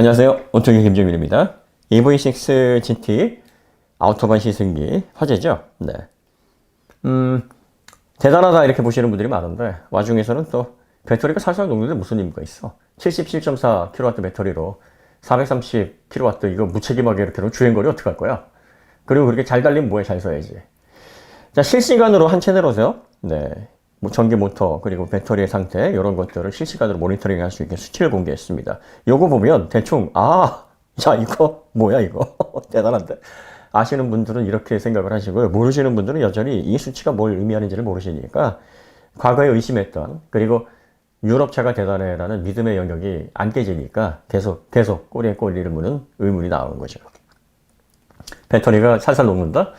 안녕하세요. 오토기 김정민입니다. EV6 GT 아우토반 시승기 화제죠. 네. 대단하다 이렇게 보시는 분들이 많은데 와중에서는 또 배터리가 살살 녹는데 무슨 의미가 있어. 77.4kW 배터리로 430kW 이거 무책임하게 이렇게 하면 주행거리 어떻게 할 거야? 그리고 그렇게 잘 달리면 뭐에 잘 써야지. 자, 실시간으로 한 채널로서요. 네. 뭐 전기 모터 그리고 배터리의 상태 이런 것들을 실시간으로 모니터링 할 수 있게 수치를 공개했습니다. 요거 보면 대충 야 이거 뭐야 이거 대단한데 아시는 분들은 이렇게 생각을 하시고요. 모르시는 분들은 여전히 이 수치가 뭘 의미하는지를 모르시니까 과거에 의심했던 그리고 유럽차가 대단해라는 믿음의 영역이 안 깨지니까 계속 꼬리에 꼬리를 무는 의문이 나오는 거죠. 배터리가 살살 녹는다?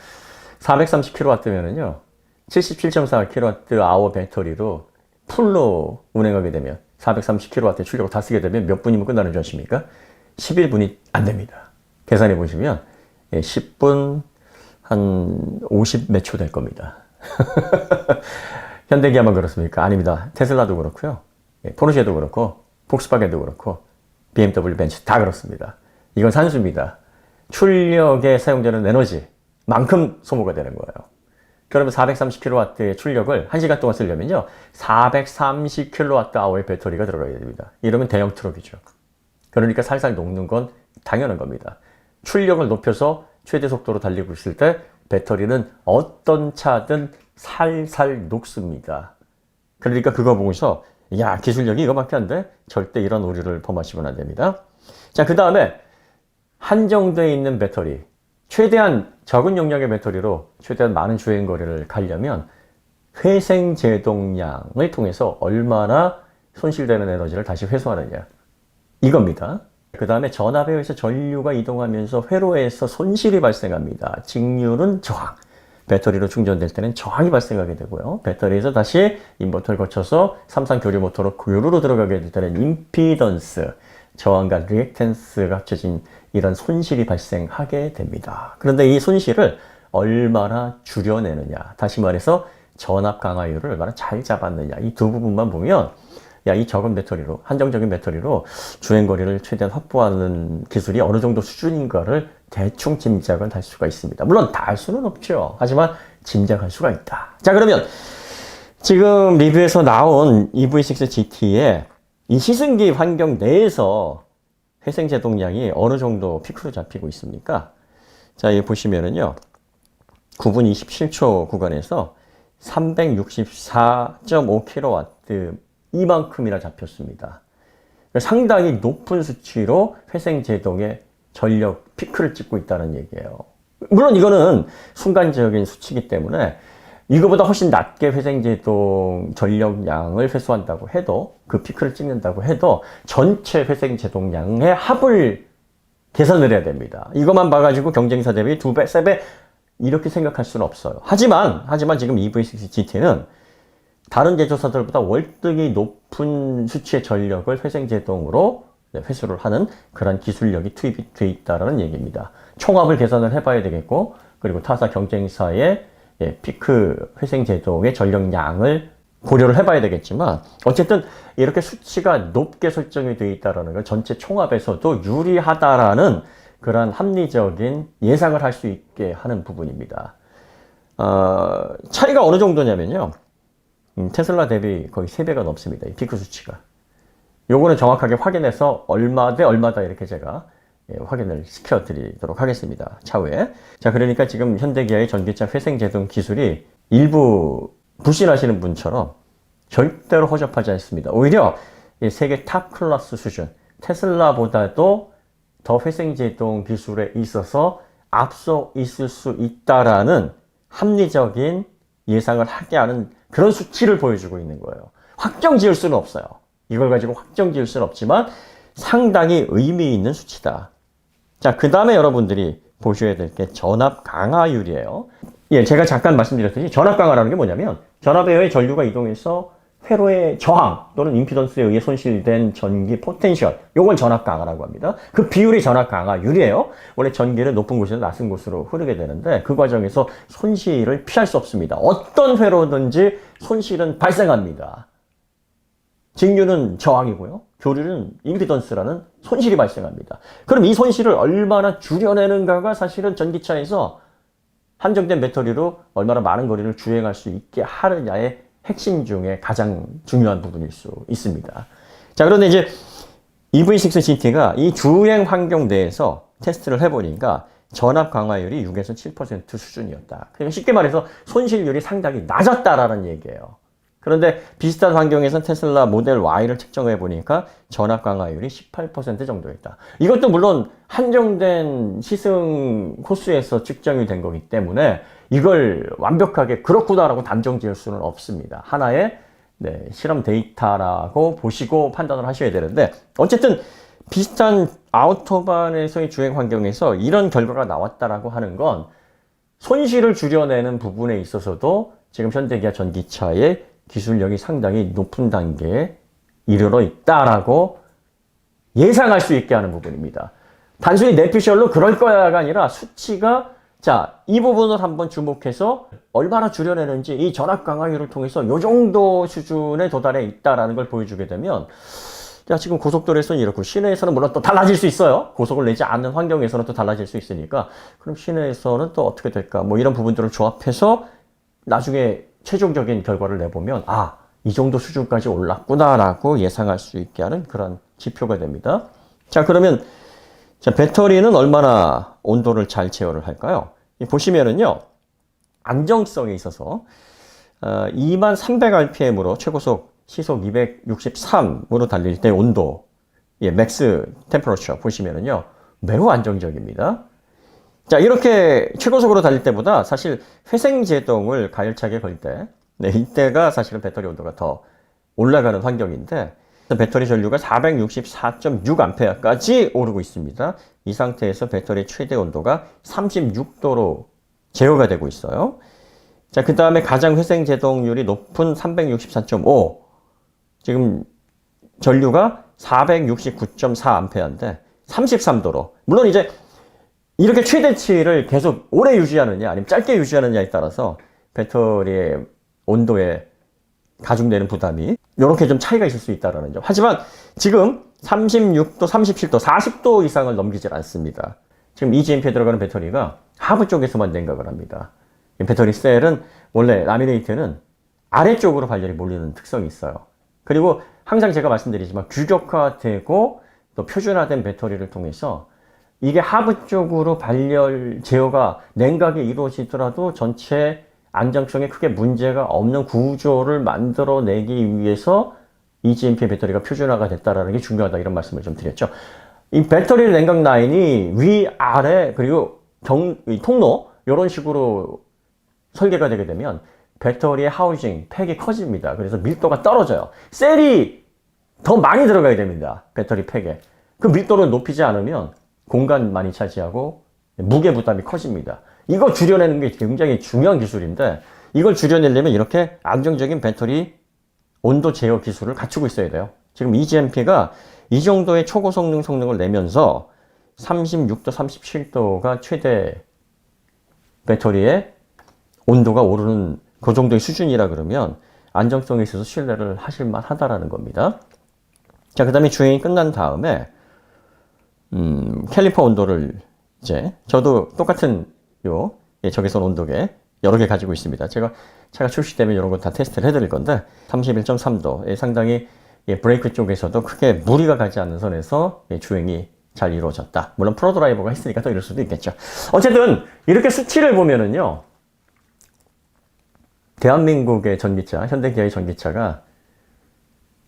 430kW면은요 77.4kWh 배터리로 풀로 운행하게 되면 430kW 출력을 다 쓰게 되면 몇 분이면 끝나는 줄 아십니까? 11분이 안 됩니다. 계산해 보시면 10분 한 50 몇 초 될 겁니다. 현대기아만 그렇습니까? 아닙니다. 테슬라도 그렇고요. 포르쉐도 그렇고 폭스바겐도 그렇고 BMW 벤츠 다 그렇습니다. 이건 산수입니다. 출력에 사용되는 에너지만큼 소모가 되는 거예요. 그러면 430kW의 출력을 1시간 동안 쓰려면요 430kWh의 배터리가 들어가야 됩니다. 이러면 대형 트럭이죠. 그러니까 살살 녹는 건 당연한 겁니다. 출력을 높여서 최대 속도로 달리고 있을 때 배터리는 어떤 차든 살살 녹습니다. 그러니까 그거 보고서 야 기술력이 이거밖에 안 돼? 절대 이런 오류를 범하시면 안 됩니다. 자, 그 다음에 한정되어 있는 배터리 최대한 적은 용량의 배터리로 최대한 많은 주행거리를 가려면 회생제동량을 통해서 얼마나 손실되는 에너지를 다시 회수하느냐 이겁니다. 그 다음에 전압에 의해서 전류가 이동하면서 회로에서 손실이 발생합니다. 직류는 저항, 배터리로 충전될 때는 저항이 발생하게 되고요. 배터리에서 다시 인버터를 거쳐서 삼상 교류 모터로 교류로 들어가게 될 때는 임피던스, 저항과 리액턴스가 합쳐진 이런 손실이 발생하게 됩니다. 그런데 이 손실을 얼마나 줄여내느냐, 다시 말해서 전압 강화율을 얼마나 잘 잡았느냐, 이 두 부분만 보면 야, 이 적은 배터리로, 한정적인 배터리로 주행거리를 최대한 확보하는 기술이 어느 정도 수준인가를 대충 짐작은 할 수가 있습니다. 물론 다 할 수는 없죠. 하지만 짐작할 수가 있다. 자, 그러면 지금 리뷰에서 나온 EV6 GT의 이 시승기 환경 내에서 회생제동량이 어느 정도 피크로 잡히고 있습니까? 자, 여기 보시면은요, 9분 27초 구간에서 364.5kW 이만큼이나 잡혔습니다. 상당히 높은 수치로 회생제동의 전력 피크를 찍고 있다는 얘기예요. 물론 이거는 순간적인 수치이기 때문에 이거보다 훨씬 낮게 회생제동 전력량을 회수한다고 해도 그 피크를 찍는다고 해도 전체 회생제동량의 합을 계산을 해야 됩니다. 이것만 봐가지고 경쟁사 대비 2배, 3배 이렇게 생각할 수는 없어요. 하지만 지금 EV6 GT는 다른 제조사들보다 월등히 높은 수치의 전력을 회생제동으로 회수를 하는 그런 기술력이 투입이 되어 있다는 얘기입니다. 총합을 계산을 해봐야 되겠고 그리고 타사 경쟁사의 피크 회생제동의 전력량을 고려를 해봐야 되겠지만 어쨌든 이렇게 수치가 높게 설정이 되어 있다는 건 전체 총합에서도 유리하다라는 그런 합리적인 예상을 할 수 있게 하는 부분입니다. 차이가 어느 정도냐면요. 테슬라 대비 거의 3배가 넘습니다. 이 피크 수치가. 요거는 정확하게 확인해서 얼마 대 얼마다 이렇게 제가 확인을 시켜드리도록 하겠습니다. 차후에. 자, 그러니까 지금 현대기아의 전기차 회생제동 기술이 일부 불신하시는 분처럼 절대로 허접하지 않습니다. 오히려 세계 탑 클래스 수준, 테슬라보다도 더 회생제동 기술에 있어서 앞서 있을 수 있다라는 합리적인 예상을 하게 하는 그런 수치를 보여주고 있는 거예요. 확정 지을 수는 없어요. 이걸 가지고 확정 지을 수는 없지만 상당히 의미 있는 수치다. 자, 그 다음에 여러분들이 보셔야 될 게 전압 강화율이에요. 예, 제가 잠깐 말씀드렸듯이 전압 강화라는 게 뭐냐면 전압에 의해 전류가 이동해서 회로의 저항 또는 임피던스에 의해 손실된 전기 포텐셜, 요걸 전압 강화라고 합니다. 그 비율이 전압 강화율이에요. 원래 전기는 높은 곳에서 낮은 곳으로 흐르게 되는데 그 과정에서 손실을 피할 수 없습니다. 어떤 회로든지 손실은 발생합니다. 직류는 저항이고요. 교류는 임피던스라는 손실이 발생합니다. 그럼 이 손실을 얼마나 줄여내는가가 사실은 전기차에서 한정된 배터리로 얼마나 많은 거리를 주행할 수 있게 하느냐의 핵심 중에 가장 중요한 부분일 수 있습니다. 자, 그런데 이제 EV6 GT가 이 주행 환경 내에서 테스트를 해보니까 전압 강화율이 6에서 7% 수준이었다. 그러니까 쉽게 말해서 손실률이 상당히 낮았다라는 얘기예요. 그런데 비슷한 환경에서 테슬라 모델 Y를 측정해 보니까 전압 강화율이 18% 정도였다. 이것도 물론 한정된 시승 코스에서 측정이 된 거기 때문에 이걸 완벽하게 그렇구나라고 단정 지을 수는 없습니다. 하나의 실험 데이터라고 보시고 판단을 하셔야 되는데, 어쨌든 비슷한 아우토반에서의 주행 환경에서 이런 결과가 나왔다라고 하는 건 손실을 줄여내는 부분에 있어서도 지금 현대기아 전기차의 기술력이 상당히 높은 단계에 이르러 있다라고 예상할 수 있게 하는 부분입니다. 단순히 내피셜로 그럴 거야가 아니라 수치가, 자, 이 부분을 한번 주목해서 얼마나 줄여내는지 이 전압 강화율을 통해서 이 정도 수준에 도달해 있다라는 걸 보여주게 되면, 야, 지금 고속도로에서는 이렇고 시내에서는 물론 또 달라질 수 있어요. 고속을 내지 않는 환경에서는 또 달라질 수 있으니까, 그럼 시내에서는 또 어떻게 될까? 뭐 이런 부분들을 조합해서 나중에 최종적인 결과를 내보면, 아, 이 정도 수준까지 올랐구나라고 예상할 수 있게 하는 그런 지표가 됩니다. 자, 그러면 자, 배터리는 얼마나 온도를 잘 제어를 할까요? 보시면은요, 안정성에 있어서 2300rpm으로 최고속 시속 263으로 달릴 때 온도, 맥스 템퍼러처 보시면은요, 매우 안정적입니다. 자, 이렇게 최고속으로 달릴 때보다 사실 회생제동을 가열차게 걸 때, 이때가 사실은 배터리 온도가 더 올라가는 환경인데, 배터리 전류가 464.6A까지 오르고 있습니다. 이 상태에서 배터리 최대 온도가 36도로 제어가 되고 있어요. 자, 그 다음에 가장 회생제동률이 높은 364.5. 지금 전류가 469.4A인데 33도로. 물론 이제 이렇게 최대치를 계속 오래 유지하느냐 아니면 짧게 유지하느냐에 따라서 배터리의 온도에 가중되는 부담이 이렇게 좀 차이가 있을 수 있다는 점. 하지만 지금 36도, 37도, 40도 이상을 넘기질 않습니다. 지금 EGMP에 들어가는 배터리가 하부 쪽에서만 냉각을 합니다. 배터리 셀은 원래 라미네이트는 아래쪽으로 발열이 몰리는 특성이 있어요. 그리고 항상 제가 말씀드리지만 규격화되고 또 표준화된 배터리를 통해서 이게 하부 쪽으로 발열 제어가 냉각이 이루어지더라도 전체 안정성에 크게 문제가 없는 구조를 만들어내기 위해서 EGMP 배터리가 표준화가 됐다는 게 중요하다, 이런 말씀을 좀 드렸죠. 이 배터리 냉각 라인이 위, 아래, 그리고 통로 이런 식으로 설계가 되게 되면 배터리의 하우징, 팩이 커집니다. 그래서 밀도가 떨어져요. 셀이 더 많이 들어가야 됩니다. 배터리 팩에. 그 밀도를 높이지 않으면 공간 많이 차지하고 무게 부담이 커집니다. 이거 줄여내는 게 굉장히 중요한 기술인데, 이걸 줄여내려면 이렇게 안정적인 배터리 온도 제어 기술을 갖추고 있어야 돼요. 지금 EGMP가 이 정도의 초고성능 성능을 내면서 36도, 37도가 최대 배터리의 온도가 오르는 그 정도의 수준이라 그러면 안정성에 있어서 신뢰를 하실 만하다라는 겁니다. 자, 그 다음에 주행이 끝난 다음에 캘리퍼 온도를 이제 저도 똑같은 적외선 온도계 여러 개 가지고 있습니다. 제가 차가 출시되면 이런 거 다 테스트를 해드릴 건데 31.3도 상당히 브레이크 쪽에서도 크게 무리가 가지 않는 선에서 주행이 잘 이루어졌다. 물론 프로드라이버가 했으니까 또 이럴 수도 있겠죠. 어쨌든 이렇게 수치를 보면은요, 대한민국의 전기차, 현대기아의 전기차가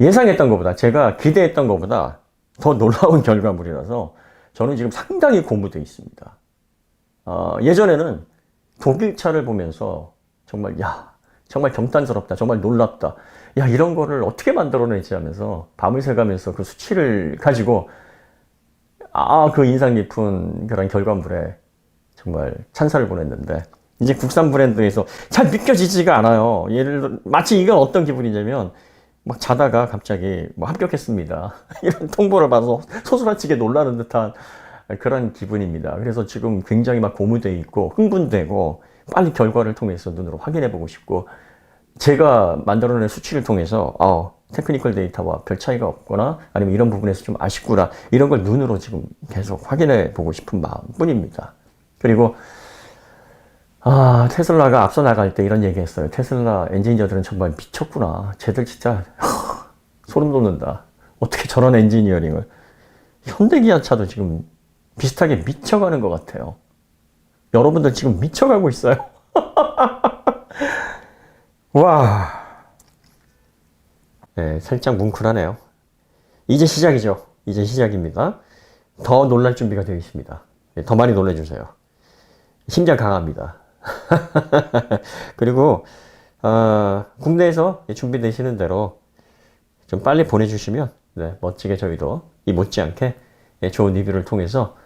예상했던 것보다, 제가 기대했던 것보다 더 놀라운 결과물이라서 저는 지금 상당히 고무되어 있습니다. 예전에는 독일차를 보면서 정말 정말 경탄스럽다, 정말 놀랍다, 이런 거를 어떻게 만들어내지 하면서 밤을 새가면서 그 수치를 가지고 그 인상 깊은 그런 결과물에 정말 찬사를 보냈는데, 이제 국산 브랜드에서 잘 믿겨지지가 않아요. 예를 들어 마치 이건 어떤 기분이냐면, 막 자다가 갑자기 합격했습니다, 이런 통보를 받아서 소스라치게 놀라는 듯한 그런 기분입니다. 그래서 지금 굉장히 막 고무되어 있고 흥분되고 빨리 결과를 통해서 눈으로 확인해 보고 싶고, 제가 만들어낸 수치를 통해서 테크니컬 데이터와 별 차이가 없거나 아니면 이런 부분에서 좀 아쉽구나 이런 걸 눈으로 지금 계속 확인해 보고 싶은 마음뿐입니다. 그리고 테슬라가 앞서 나갈 때 이런 얘기 했어요. 테슬라 엔지니어들은 정말 미쳤구나. 쟤들 진짜 소름 돋는다. 어떻게 저런 엔지니어링을. 현대기아차도 지금 비슷하게 미쳐가는 것 같아요. 여러분들 지금 미쳐가고 있어요. 와. 네, 살짝 뭉클하네요. 이제 시작이죠. 이제 시작입니다. 더 놀랄 준비가 되어 있습니다. 네, 더 많이 놀래주세요. 심장 강합니다. 그리고 국내에서 준비되시는 대로 좀 빨리 보내주시면 네, 멋지게 저희도 이 못지않게 좋은 리뷰를 통해서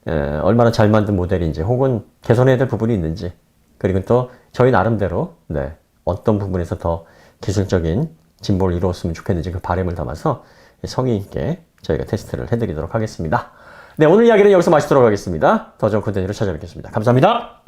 얼마나 잘 만든 모델인지 혹은 개선해야 될 부분이 있는지 그리고 또 저희 나름대로 네, 어떤 부분에서 더 기술적인 진보를 이루었으면 좋겠는지 그 바람을 담아서 성의 있게 저희가 테스트를 해드리도록 하겠습니다. 네, 오늘 이야기는 여기서 마치도록 하겠습니다. 더 좋은 콘텐츠로 찾아뵙겠습니다. 감사합니다.